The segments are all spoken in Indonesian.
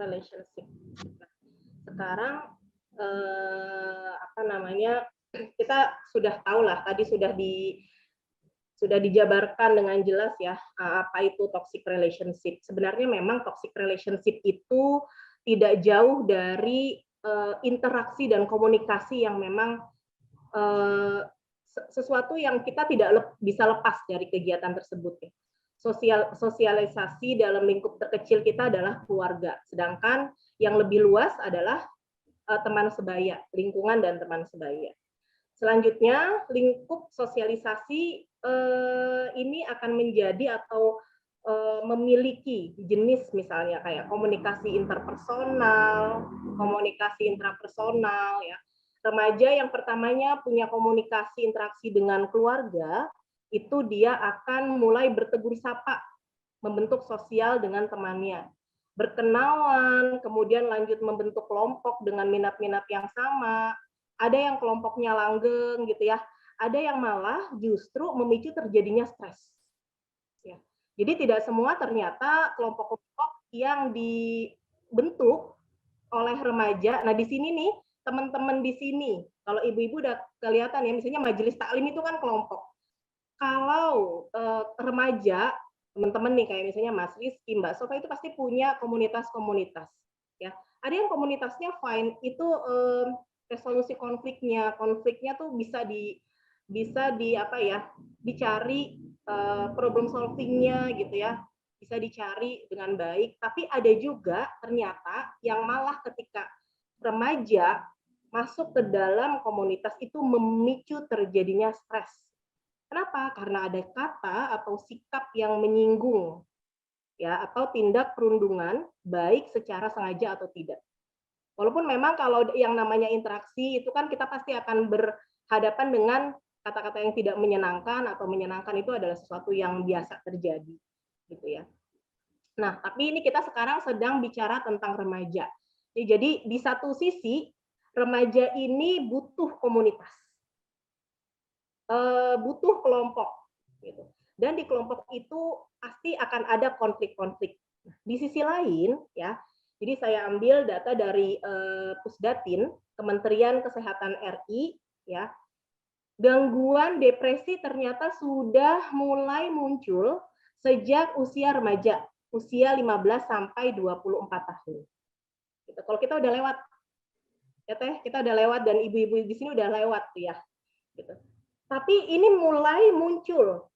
relationship. Sekarang apa namanya, kita sudah tahu lah, tadi sudah dijabarkan dengan jelas ya apa itu toxic relationship. Sebenarnya memang toxic relationship itu tidak jauh dari interaksi dan komunikasi yang memang sesuatu yang kita tidak bisa lepas dari kegiatan tersebut ya. Sosialisasi dalam lingkup terkecil kita adalah keluarga, sedangkan yang lebih luas adalah teman sebaya, lingkungan dan teman sebaya. Selanjutnya, lingkup sosialisasi ini akan menjadi atau memiliki jenis misalnya kayak komunikasi interpersonal, komunikasi intrapersonal ya. Remaja yang pertamanya punya komunikasi interaksi dengan keluarga, itu dia akan mulai bertegur sapa, membentuk sosial dengan temannya. Berkenalan, kemudian lanjut membentuk kelompok dengan minat-minat yang sama. Ada yang kelompoknya langgeng gitu ya. Ada yang malah justru memicu terjadinya stres. Ya. Jadi tidak semua ternyata kelompok-kelompok yang dibentuk oleh remaja. Nah di sini nih teman-teman di sini, kalau ibu-ibu udah kelihatan ya, misalnya majelis taklim itu kan kelompok. Kalau remaja, teman-teman nih kayak misalnya Mas Rizky, Mbak Sofa itu pasti punya komunitas-komunitas. Ya, ada yang komunitasnya fine, itu resolusi konfliknya tuh bisa di apa ya, dicari problem solvingnya gitu ya, bisa dicari dengan baik. Tapi ada juga ternyata yang malah ketika remaja masuk ke dalam komunitas itu memicu terjadinya stres. Kenapa? Karena ada kata atau sikap yang menyinggung, ya, atau tindak perundungan, baik secara sengaja atau tidak. Walaupun memang kalau yang namanya interaksi itu kan kita pasti akan berhadapan dengan kata-kata yang tidak menyenangkan atau menyenangkan, itu adalah sesuatu yang biasa terjadi, gitu ya. Nah, tapi ini kita sekarang sedang bicara tentang remaja. Jadi di satu sisi remaja ini butuh komunitas, butuh kelompok, gitu. Dan di kelompok itu pasti akan ada konflik-konflik. Di sisi lain, ya, jadi saya ambil data dari Pusdatin, Kementerian Kesehatan RI, ya, gangguan depresi ternyata sudah mulai muncul sejak usia remaja, usia 15 sampai 24 tahun. Gitu. Kalau kita udah lewat, ya Teh, kita udah lewat dan ibu-ibu di sini udah lewat tuh ya. Gitu. Tapi ini mulai muncul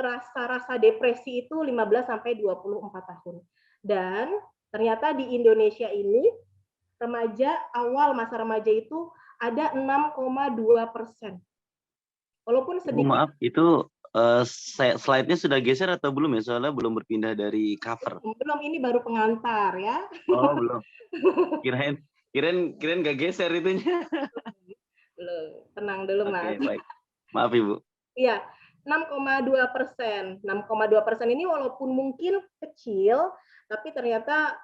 rasa-rasa depresi itu 15 sampai 24 tahun. Dan ternyata di Indonesia ini remaja, awal masa remaja itu ada 6,2%. Walaupun sedikit. Maaf, itu slide-nya sudah geser atau belum ya? Soalnya belum berpindah dari cover. Belum, ini baru pengantar ya. Oh, belum. Kirain nggak geser itunya. Belum, tenang dulu Mas. Oke, baik. Maaf Ibu. Iya, 6,2%. 6,2% ini walaupun mungkin kecil, tapi ternyata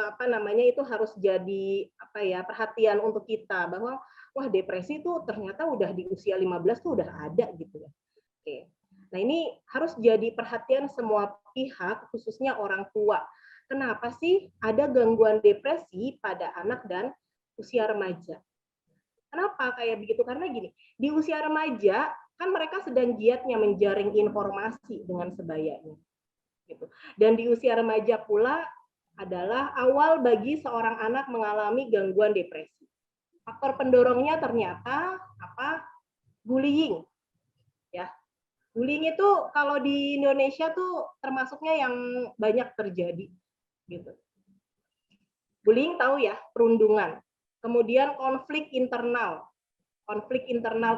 apa namanya itu harus jadi apa ya, perhatian untuk kita bahwa wah depresi itu ternyata udah di usia 15 tuh udah ada gitu ya. Oke. Nah, ini harus jadi perhatian semua pihak, khususnya orang tua. Kenapa sih ada gangguan depresi pada anak dan usia remaja? Kenapa kayak begitu? Karena gini, di usia remaja kan mereka sedang giatnya menjaring informasi dengan sebayanya. Gitu. Dan di usia remaja pula adalah awal bagi seorang anak mengalami gangguan depresi. Faktor pendorongnya ternyata apa? Bullying. Ya. Bullying itu kalau di Indonesia tuh termasuknya yang banyak terjadi gitu. Bullying tahu ya, perundungan. Kemudian konflik internal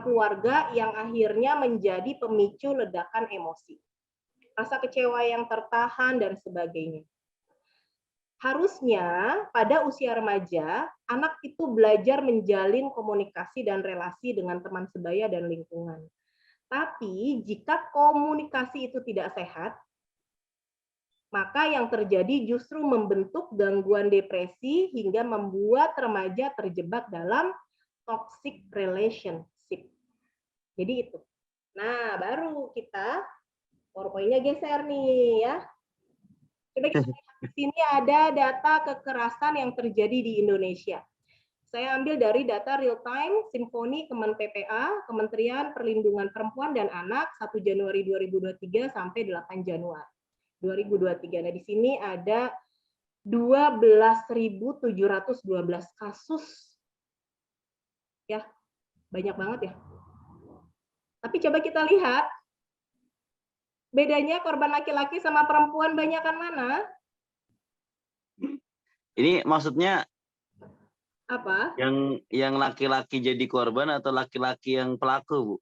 keluarga yang akhirnya menjadi pemicu ledakan emosi. Rasa kecewa yang tertahan dan sebagainya. Harusnya pada usia remaja, anak itu belajar menjalin komunikasi dan relasi dengan teman sebaya dan lingkungan. Tapi jika komunikasi itu tidak sehat, maka yang terjadi justru membentuk gangguan depresi hingga membuat remaja terjebak dalam toxic relationship. Jadi itu. Nah, baru kita PowerPoint-nya geser nih ya. Coba kita lihat di sini ada data kekerasan yang terjadi di Indonesia. Saya ambil dari data real time Simfoni Kemen PPA, Kementerian Perlindungan Perempuan dan Anak 1 Januari 2023 sampai 8 Januari 2023. Nah, di sini ada 12.712 kasus. Ya, banyak banget ya. Tapi coba kita lihat bedanya korban laki-laki sama perempuan banyakan mana? Ini maksudnya Apa? yang laki-laki jadi korban atau laki-laki yang pelaku, Bu?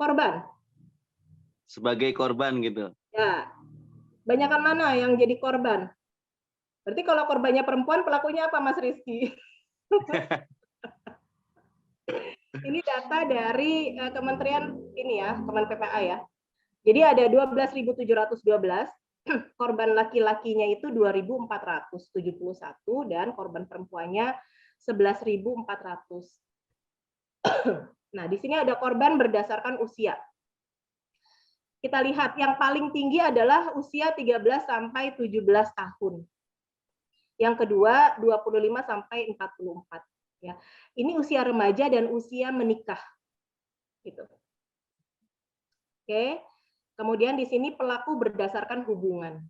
Korban. Sebagai korban gitu. Ya. Banyakan mana yang jadi korban? Berarti kalau korbannya perempuan, pelakunya apa, Mas Rizky? Ini data dari Kementerian ini ya, Kemen PPA ya. Jadi ada 12.712, korban laki-lakinya itu 2.471 dan korban perempuannya 11.400. Nah, di sini ada korban berdasarkan usia. Kita lihat yang paling tinggi adalah usia 13 sampai 17 tahun. Yang kedua 25 sampai 44 ya. Ini usia remaja dan usia menikah. Gitu. Oke. Kemudian di sini pelaku berdasarkan hubungan.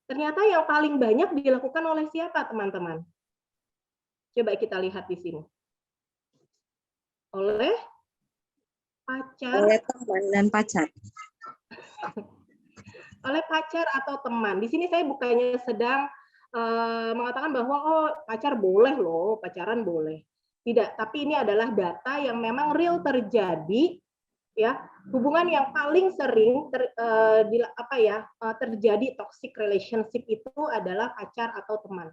Ternyata yang paling banyak dilakukan oleh siapa, teman-teman? Coba kita lihat di sini. Oleh pacar. Oleh teman dan pacar. Oleh pacar atau teman. Di sini saya bukannya sedang mengatakan bahwa oh pacar boleh loh, pacaran boleh. Tidak, tapi ini adalah data yang memang real terjadi ya. Hubungan yang paling sering terjadi toxic relationship itu adalah pacar atau teman.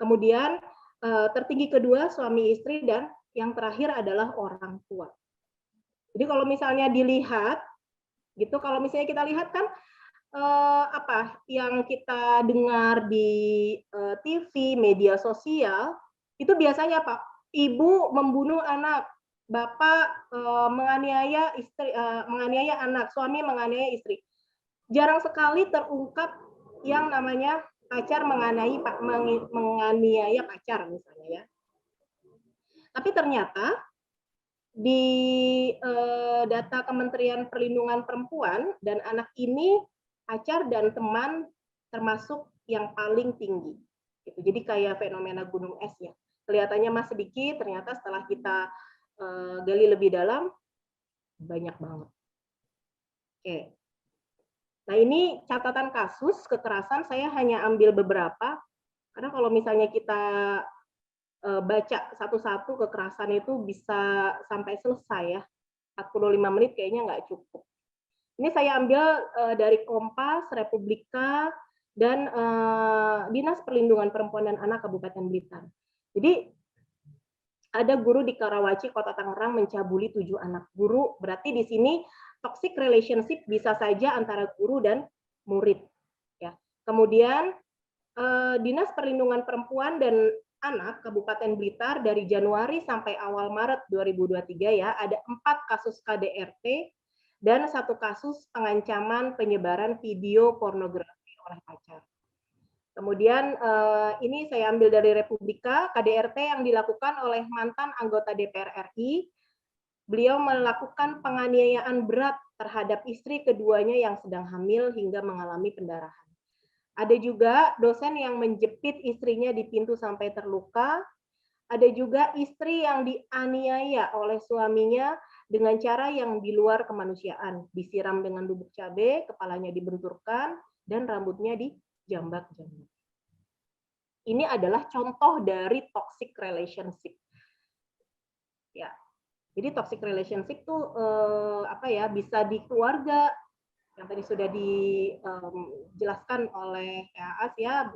Kemudian tertinggi kedua suami istri dan yang terakhir adalah orang tua. Jadi kalau misalnya dilihat gitu, kalau misalnya kita lihat kan apa yang kita dengar di TV, media sosial, itu biasanya Pak, ibu membunuh anak, bapak menganiaya istri, menganiaya anak, suami menganiaya istri. Jarang sekali terungkap yang namanya pacar menganiaya pacar misalnya ya. Tapi ternyata di data Kementerian Perlindungan Perempuan dan Anak ini pacar dan teman termasuk yang paling tinggi. Gitu. Jadi kayak fenomena gunung es ya. Kelihatannya masih sedikit, ternyata setelah kita gali lebih dalam, banyak banget. Oke. Nah ini catatan kasus kekerasan, saya hanya ambil beberapa, karena kalau misalnya kita baca satu-satu kekerasan itu bisa sampai selesai ya. 45 menit kayaknya nggak cukup. Ini saya ambil dari Kompas, Republika, dan Dinas Perlindungan Perempuan dan Anak Kabupaten Blitar. Jadi ada guru di Karawaci, Kota Tangerang mencabuli 7 anak guru. Berarti di sini toxic relationship bisa saja antara guru dan murid. Ya. Kemudian Dinas Perlindungan Perempuan dan Anak Kabupaten Blitar dari Januari sampai awal Maret 2023 ya ada 4 kasus KDRT dan 1 kasus pengancaman penyebaran video pornografi oleh pacar. Kemudian ini saya ambil dari Republika, KDRT yang dilakukan oleh mantan anggota DPR RI. Beliau melakukan penganiayaan berat terhadap istri keduanya yang sedang hamil hingga mengalami pendarahan. Ada juga dosen yang menjepit istrinya di pintu sampai terluka. Ada juga istri yang dianiaya oleh suaminya dengan cara yang di luar kemanusiaan. Disiram dengan bubuk cabai, kepalanya dibenturkan, dan rambutnya dijambak-jambak. Ini adalah contoh dari toxic relationship. Ya, jadi toxic relationship itu bisa di keluarga, yang tadi sudah dijelaskan oleh Aas ya,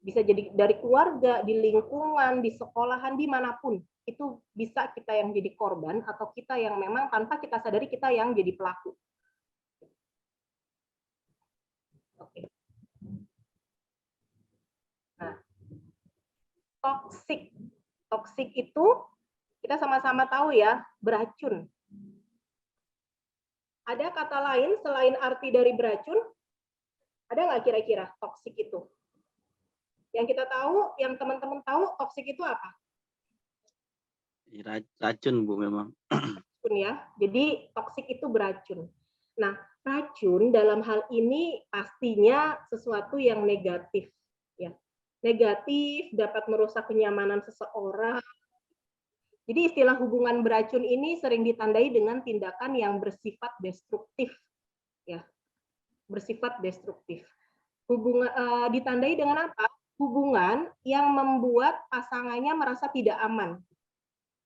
bisa jadi dari keluarga, di lingkungan, di sekolahan, dimanapun. Itu bisa kita yang jadi korban atau kita yang memang tanpa kita sadari kita yang jadi pelaku. Oke. Nah, toxic itu kita sama-sama tahu ya, beracun. Ada kata lain selain arti dari beracun? Ada nggak kira-kira toxic itu? Yang kita tahu, yang teman-teman tahu, toksik itu apa? Racun Bu memang. Racun ya. Jadi toksik itu beracun. Nah, racun dalam hal ini pastinya sesuatu yang negatif, ya. Negatif, dapat merusak kenyamanan seseorang. Jadi istilah hubungan beracun ini sering ditandai dengan tindakan yang bersifat destruktif, ya. Bersifat destruktif. Ditandai dengan apa? Hubungan yang membuat pasangannya merasa tidak aman.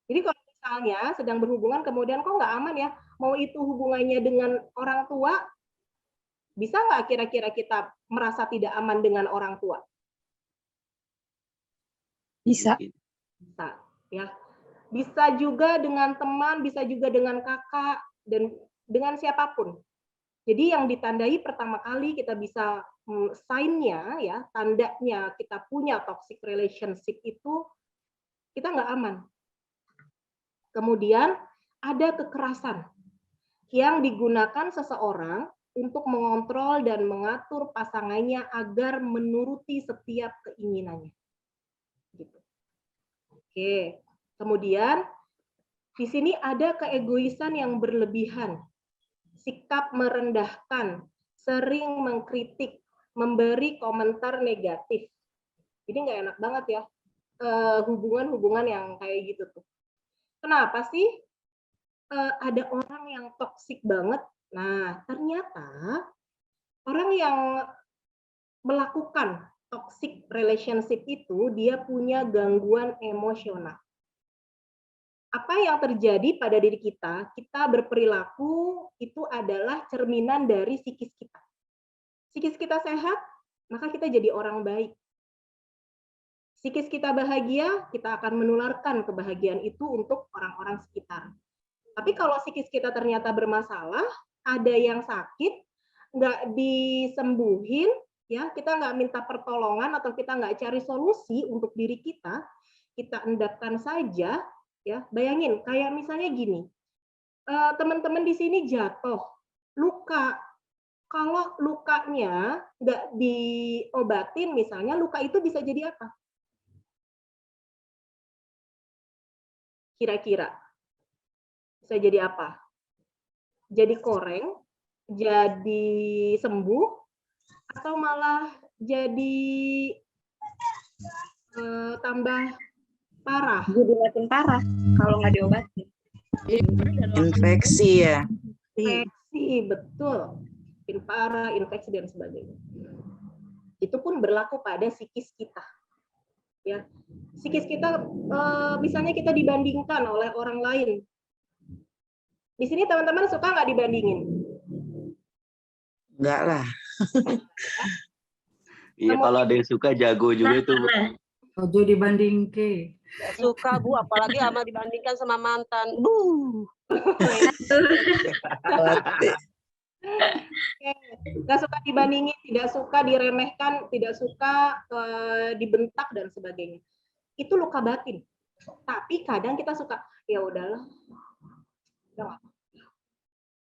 Jadi kalau misalnya sedang berhubungan kemudian kok nggak aman ya, mau itu hubungannya dengan orang tua, bisa nggak kira-kira kita merasa tidak aman dengan orang tua? Bisa. Bisa, ya. Bisa juga dengan teman, bisa juga dengan kakak, dan dengan siapapun. Jadi yang ditandai pertama kali kita bisa sign-nya, ya, tandanya kita punya toxic relationship itu kita nggak aman. Kemudian ada kekerasan yang digunakan seseorang untuk mengontrol dan mengatur pasangannya agar menuruti setiap keinginannya. Gitu. Oke. Kemudian di sini ada keegoisan yang berlebihan, sikap merendahkan, sering mengkritik, memberi komentar negatif. Jadi nggak enak banget ya hubungan-hubungan yang kayak gitu tuh. Kenapa sih ada orang yang toksik banget? Nah, ternyata orang yang melakukan toxic relationship itu dia punya gangguan emosional. Apa yang terjadi pada diri kita, kita berperilaku itu adalah cerminan dari psikis kita. Psikis kita sehat, maka kita jadi orang baik. Psikis kita bahagia, kita akan menularkan kebahagiaan itu untuk orang-orang sekitar. Tapi kalau psikis kita ternyata bermasalah, ada yang sakit, nggak disembuhin, ya kita nggak minta pertolongan atau kita nggak cari solusi untuk diri kita endapkan saja. Ya, bayangin kayak misalnya gini, teman-teman di sini jatuh, luka. Kalau lukanya nggak diobatin, misalnya luka itu bisa jadi apa? Kira-kira bisa jadi apa? Jadi koreng, jadi sembuh, atau malah jadi tambah parah? Jadi makin parah kalau nggak diobatin. Infeksi ya. Infeksi, betul. Makin parah, infeksi dan sebagainya. Itu pun berlaku pada psikis kita. Ya, psikis kita misalnya kita dibandingkan oleh orang lain. Di sini teman-teman suka nggak dibandingin? Enggak lah. Iya, kalau ada yang suka jago juga itu. Ojo dibandingke. Suka Bu, apalagi sama dibandingkan sama mantan. Nggak suka dibandingin, tidak suka diremehkan, tidak suka dibentak dan sebagainya. Itu luka batin. Tapi kadang kita suka, ya udahlah.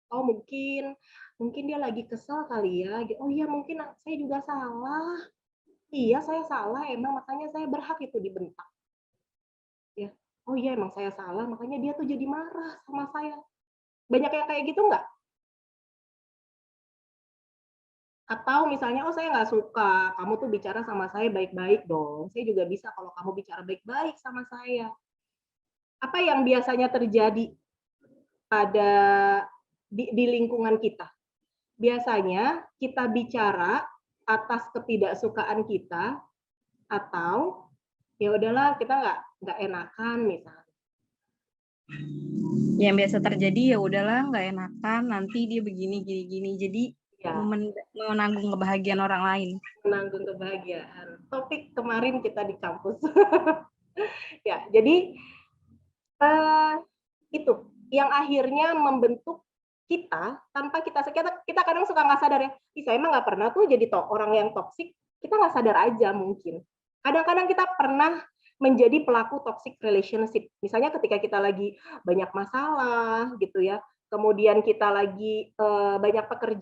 Oh mungkin dia lagi kesel kali ya. Oh iya mungkin saya juga salah. Iya saya salah emang makanya saya berhak itu dibentak. Ya. Oh iya emang saya salah makanya dia tuh jadi marah sama saya. Banyak yang kayak gitu nggak? Atau misalnya, oh saya nggak suka, kamu tuh bicara sama saya baik-baik dong. Saya juga bisa kalau kamu bicara baik-baik sama saya. Apa yang biasanya terjadi pada di lingkungan kita? Biasanya kita bicara atas ketidaksukaan kita, atau ya udahlah kita nggak enakan misalnya. Yang biasa terjadi ya udahlah nggak enakan, nanti dia begini gini. Jadi ya, menanggung kebahagiaan orang lain. Menanggung kebahagiaan. Topik kemarin kita di kampus. Ya, jadi itu yang akhirnya membentuk kita tanpa kita kadang suka nggak sadar ya. Saya emang nggak pernah tuh jadi orang yang toksik. Kita nggak sadar aja mungkin. Kadang-kadang kita pernah menjadi pelaku toxic relationship. Misalnya ketika kita lagi banyak masalah gitu ya. Kemudian kita lagi banyak pekerjaan.